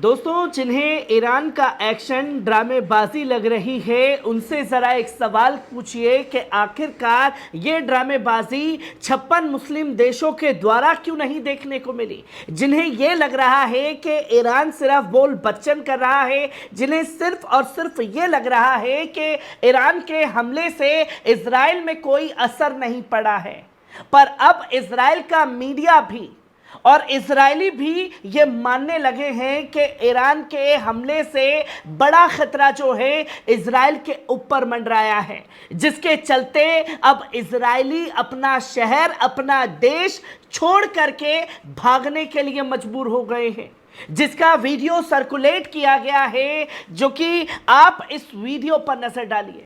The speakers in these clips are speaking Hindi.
दोस्तों, जिन्हें ईरान का एक्शन ड्रामेबाजी लग रही है उनसे ज़रा एक सवाल पूछिए कि आखिरकार ये ड्रामेबाजी 56 मुस्लिम देशों के द्वारा क्यों नहीं देखने को मिली। जिन्हें ये लग रहा है कि ईरान सिर्फ बोल बच्चन कर रहा है, जिन्हें सिर्फ और सिर्फ ये लग रहा है कि ईरान के हमले से इजराइल में कोई असर नहीं पड़ा है, पर अब इजराइल का मीडिया भी और इजरायली भी ये मानने लगे हैं कि ईरान के हमले से बड़ा खतरा जो है इजराइल के ऊपर मंडराया है, जिसके चलते अब इजरायली अपना शहर, अपना देश छोड़ करके भागने के लिए मजबूर हो गए हैं, जिसका वीडियो सर्कुलेट किया गया है, जो कि आप इस वीडियो पर नजर डालिए।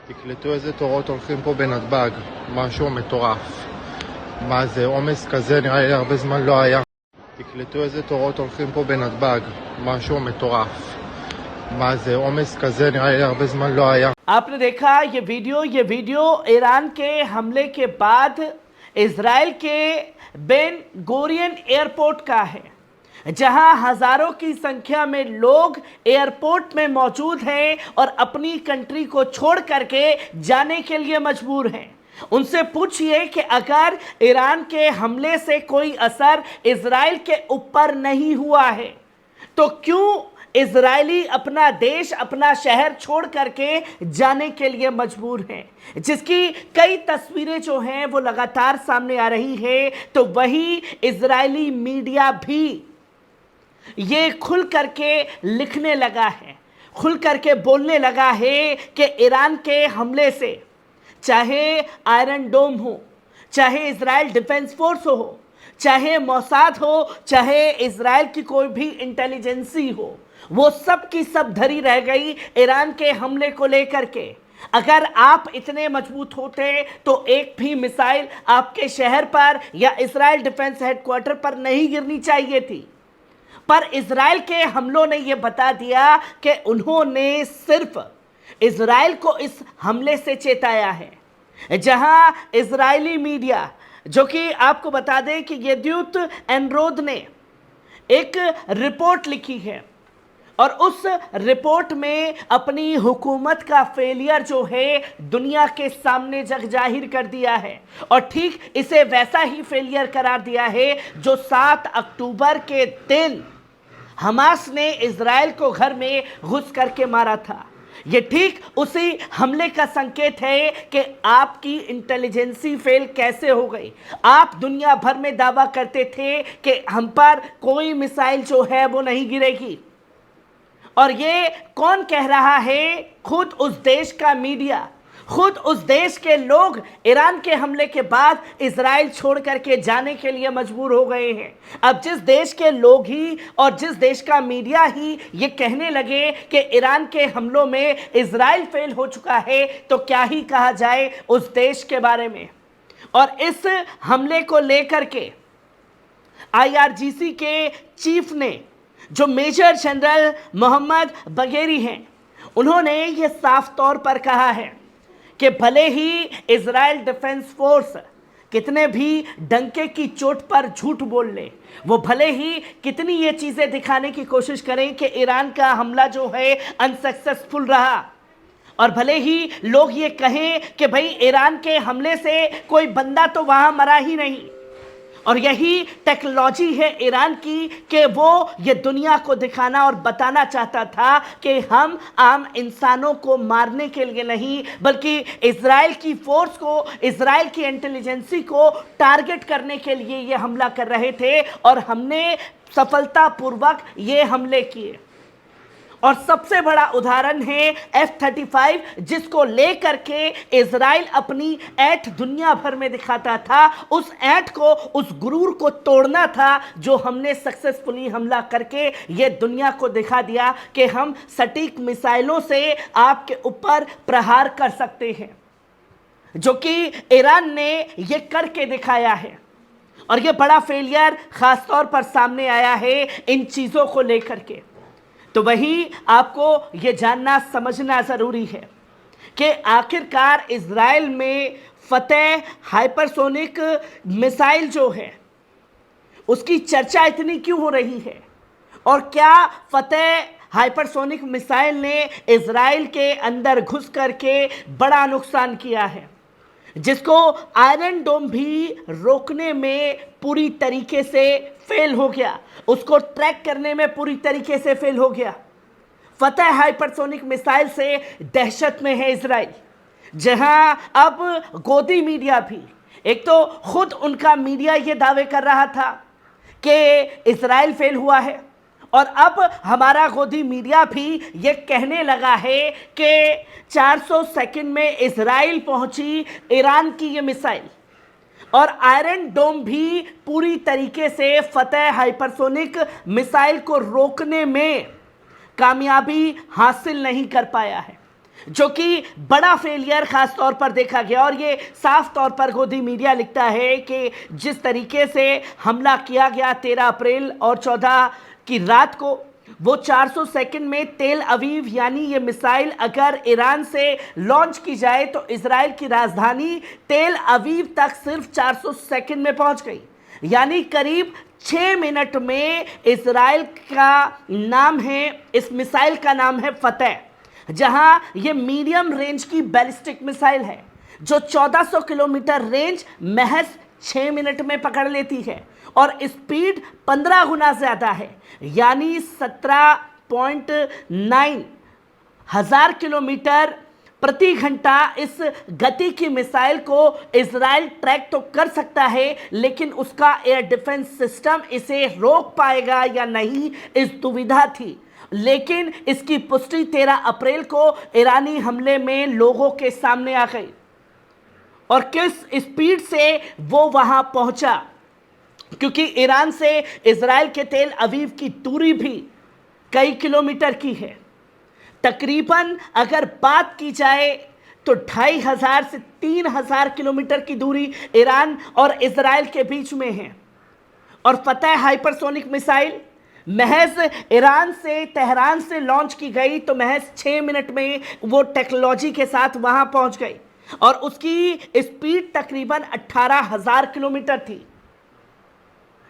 תקלטו איזה תורות הולכים פה בנתב"ג, משהו מטורף. מה זה, עומס כזה נראה לי הרבה זמן לא היה. תקלטו איזה תורות הולכים פה בנתב"ג, משהו מטורף. מה זה, עומס כזה נראה לי הרבה זמן לא היה. आपने देखा ये वीडियो ईरान के हमले के बाद इजराइल के बेन गोरियन एयरपोर्ट का है, जहां हजारों की संख्या में लोग एयरपोर्ट में मौजूद हैं और अपनी कंट्री को छोड़ करके जाने के लिए मजबूर हैं। उनसे पूछिए कि अगर ईरान के हमले से कोई असर इजराइल के ऊपर नहीं हुआ है तो क्यों इजरायली अपना देश, अपना शहर छोड़ करके जाने के लिए मजबूर हैं, जिसकी कई तस्वीरें जो हैं वो लगातार सामने आ रही है। तो वही इजरायली मीडिया भी ये खुल करके लिखने लगा है, खुल करके बोलने लगा है कि ईरान के हमले से चाहे आयरन डोम हो, चाहे इजराइल डिफेंस फोर्स हो, चाहे मोसाद हो, चाहे इजराइल की कोई भी इंटेलिजेंसी हो, वो सब की सब धरी रह गई ईरान के हमले को लेकर के। अगर आप इतने मजबूत होते तो एक भी मिसाइल आपके शहर पर या इजराइल डिफेंस हेडक्वार्टर पर नहीं गिरनी चाहिए थी, पर इजराइल के हमलों ने यह बता दिया कि उन्होंने सिर्फ इजराइल को इस हमले से चेताया है। जहां इजरायली मीडिया, जो कि आपको बता दें कि येद्यूत एनरोद ने एक रिपोर्ट लिखी है और उस रिपोर्ट में अपनी हुकूमत का फेलियर जो है दुनिया के सामने जग जाहिर कर दिया है, और ठीक इसे वैसा ही फेलियर करार दिया है जो 7 अक्टूबर के दिन हमास ने इजराइल को घर में घुस करके मारा था। ये ठीक उसी हमले का संकेत है कि आपकी इंटेलिजेंसी फेल कैसे हो गई। आप दुनिया भर में दावा करते थे कि हम पर कोई मिसाइल जो है वो नहीं गिरेगी, और ये कौन कह रहा है? खुद उस देश का मीडिया, खुद उस देश के लोग ईरान के हमले के बाद इजराइल छोड़ करके जाने के लिए मजबूर हो गए हैं। अब जिस देश के लोग ही और जिस देश का मीडिया ही ये कहने लगे कि ईरान के हमलों में इजराइल फेल हो चुका है, तो क्या ही कहा जाए उस देश के बारे में। और इस हमले को लेकर के IRGC के चीफ ने, जो मेजर जनरल मोहम्मद बगेरी हैं, उन्होंने ये साफ तौर पर कहा है कि भले ही इजराइल डिफेंस फोर्स कितने भी डंके की चोट पर झूठ बोल ले, वो भले ही कितनी ये चीज़ें दिखाने की कोशिश करें कि ईरान का हमला जो है अनसक्सेसफुल रहा, और भले ही लोग ये कहें कि भाई ईरान के हमले से कोई बंदा तो वहाँ मरा ही नहीं, और यही टेक्नोलॉजी है ईरान की कि वो ये दुनिया को दिखाना और बताना चाहता था कि हम आम इंसानों को मारने के लिए नहीं, बल्कि इजराइल की फोर्स को, इजराइल की इंटेलिजेंसी को टारगेट करने के लिए ये हमला कर रहे थे, और हमने सफलतापूर्वक ये हमले किए। और सबसे बड़ा उदाहरण है F-35, जिसको लेकर के इजराइल अपनी ऐठ दुनिया भर में दिखाता था। उस ऐठ को, उस गुरूर को तोड़ना था जो हमने सक्सेसफुली हमला करके ये दुनिया को दिखा दिया कि हम सटीक मिसाइलों से आपके ऊपर प्रहार कर सकते हैं, जो कि ईरान ने ये करके दिखाया है। और ये बड़ा फेलियर खास तौर पर सामने आया है इन चीज़ों को लेकर के। तो वही आपको ये जानना समझना ज़रूरी है कि आखिरकार इजराइल में फतेह हाइपरसोनिक मिसाइल जो है उसकी चर्चा इतनी क्यों हो रही है, और क्या फतेह हाइपरसोनिक मिसाइल ने इजराइल के अंदर घुस करके बड़ा नुकसान किया है, जिसको आयरन डोम भी रोकने में पूरी तरीके से फेल हो गया, उसको ट्रैक करने में पूरी तरीके से फेल हो गया। फतेह हाइपरसोनिक मिसाइल से दहशत में है इजराइल, जहां अब गोदी मीडिया भी, एक तो खुद उनका मीडिया ये दावे कर रहा था कि इजराइल फेल हुआ है, और अब हमारा गोदी मीडिया भी ये कहने लगा है कि 400 सेकंड में इजराइल पहुंची ईरान की ये मिसाइल, और आयरन डोम भी पूरी तरीके से फतेह हाइपरसोनिक मिसाइल को रोकने में कामयाबी हासिल नहीं कर पाया है, जो कि बड़ा फेलियर खास तौर पर देखा गया। और ये साफ तौर पर गोदी मीडिया लिखता है कि जिस तरीके से हमला किया गया 13 अप्रैल और 14 की रात को, वो 400 सेकंड में तेल अवीव यानी ये मिसाइल अगर ईरान से लॉन्च की जाए तो इजराइल की राजधानी तेल अवीव तक सिर्फ 400 सेकंड में पहुंच गई, यानी करीब 6 मिनट में। इजराइल का नाम है, इस मिसाइल का नाम है फतेह, जहां ये मीडियम रेंज की बैलिस्टिक मिसाइल है जो 1400 किलोमीटर रेंज महज 6 मिनट में पकड़ लेती है, और स्पीड 15 गुना ज्यादा है, यानी 17.9 हजार किलोमीटर प्रति घंटा। इस गति की मिसाइल को इजराइल ट्रैक तो कर सकता है, लेकिन उसका एयर डिफेंस सिस्टम इसे रोक पाएगा या नहीं, इस दुविधा थी। लेकिन इसकी पुष्टि 13 अप्रैल को ईरानी हमले में लोगों के सामने आ गई, और किस स्पीड से वो वहां पहुंचा, क्योंकि ईरान से इजराइल के तेल अवीव की दूरी भी कई किलोमीटर की है। तकरीबन अगर बात की जाए तो 2500 से 3000 किलोमीटर की दूरी ईरान और इजराइल के बीच में है। और फतेह हाइपरसोनिक मिसाइल महज ईरान से, तेहरान से लॉन्च की गई तो महज 6 मिनट में वो टेक्नोलॉजी के साथ वहां पहुंच गई, और उसकी स्पीड तकरीबन 18,000 किलोमीटर थी,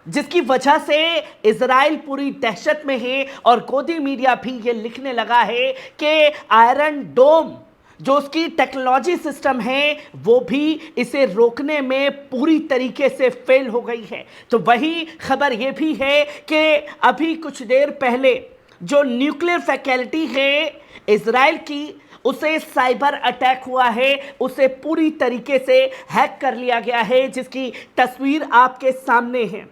जिसकी वजह से इजराइल पूरी दहशत में है। और गोदी मीडिया भी ये लिखने लगा है कि आयरन डोम जो उसकी टेक्नोलॉजी सिस्टम है वो भी इसे रोकने में पूरी तरीके से फेल हो गई है। तो वही खबर ये भी है कि अभी कुछ देर पहले जो न्यूक्लियर फैसिलिटी है इजराइल की, उसे साइबर अटैक हुआ है, उसे पूरी तरीके से हैक कर लिया गया है, जिसकी तस्वीर आपके सामने है।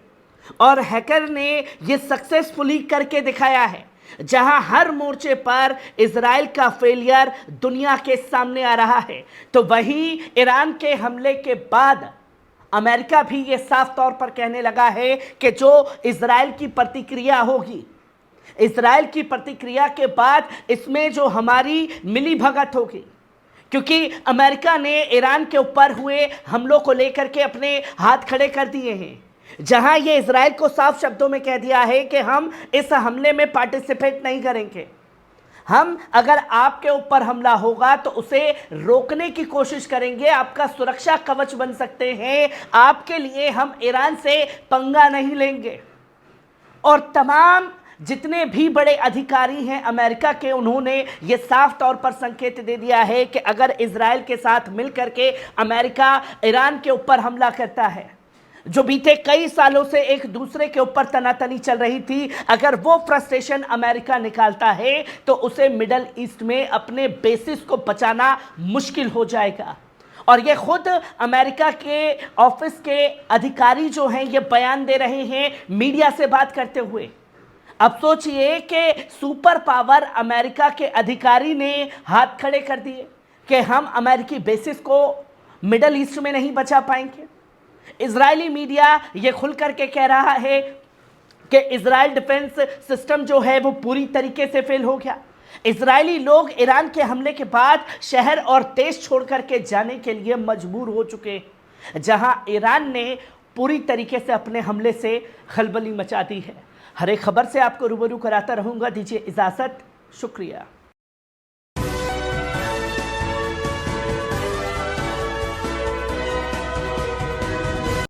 और हैकर ने ये सक्सेसफुली करके दिखाया है, जहां हर मोर्चे पर इजराइल का फेलियर दुनिया के सामने आ रहा है। तो वहीं ईरान के हमले के बाद अमेरिका भी ये साफ तौर पर कहने लगा है कि जो इजराइल की प्रतिक्रिया होगी, इजराइल की प्रतिक्रिया के बाद इसमें जो हमारी मिली भगत होगी, क्योंकि अमेरिका ने ईरान के ऊपर हुए हमलों को लेकर के अपने हाथ खड़े कर दिए हैं, जहां ये इजराइल को साफ शब्दों में कह दिया है कि हम इस हमले में पार्टिसिपेट नहीं करेंगे। हम अगर आपके ऊपर हमला होगा तो उसे रोकने की कोशिश करेंगे, आपका सुरक्षा कवच बन सकते हैं, आपके लिए हम ईरान से पंगा नहीं लेंगे। और तमाम जितने भी बड़े अधिकारी हैं अमेरिका के, उन्होंने ये साफ तौर पर संकेत दे दिया है कि अगर इजराइल के साथ मिलकर के अमेरिका ईरान के ऊपर हमला करता है, जो बीते कई सालों से एक दूसरे के ऊपर तनातनी चल रही थी, अगर वो फ्रस्ट्रेशन अमेरिका निकालता है तो उसे मिडल ईस्ट में अपने बेसिस को बचाना मुश्किल हो जाएगा। और ये खुद अमेरिका के ऑफिस के अधिकारी जो हैं ये बयान दे रहे हैं मीडिया से बात करते हुए। अब सोचिए कि सुपर पावर अमेरिका के अधिकारी ने हाथ खड़े कर दिए कि हम अमेरिकी बेसिस को मिडल ईस्ट में नहीं बचा पाएंगे। इजरायली मीडिया ये खुल करके कह रहा है कि इजराइल डिफेंस सिस्टम जो है वो पूरी तरीके से फेल हो गया। इजरायली लोग ईरान के हमले के बाद शहर और देश छोड़ करके जाने के लिए मजबूर हो चुके, जहां ईरान ने पूरी तरीके से अपने हमले से खलबली मचा दी है। हर एक खबर से आपको रूबरू कराता रहूंगा। दीजिए इजाजत, शुक्रिया।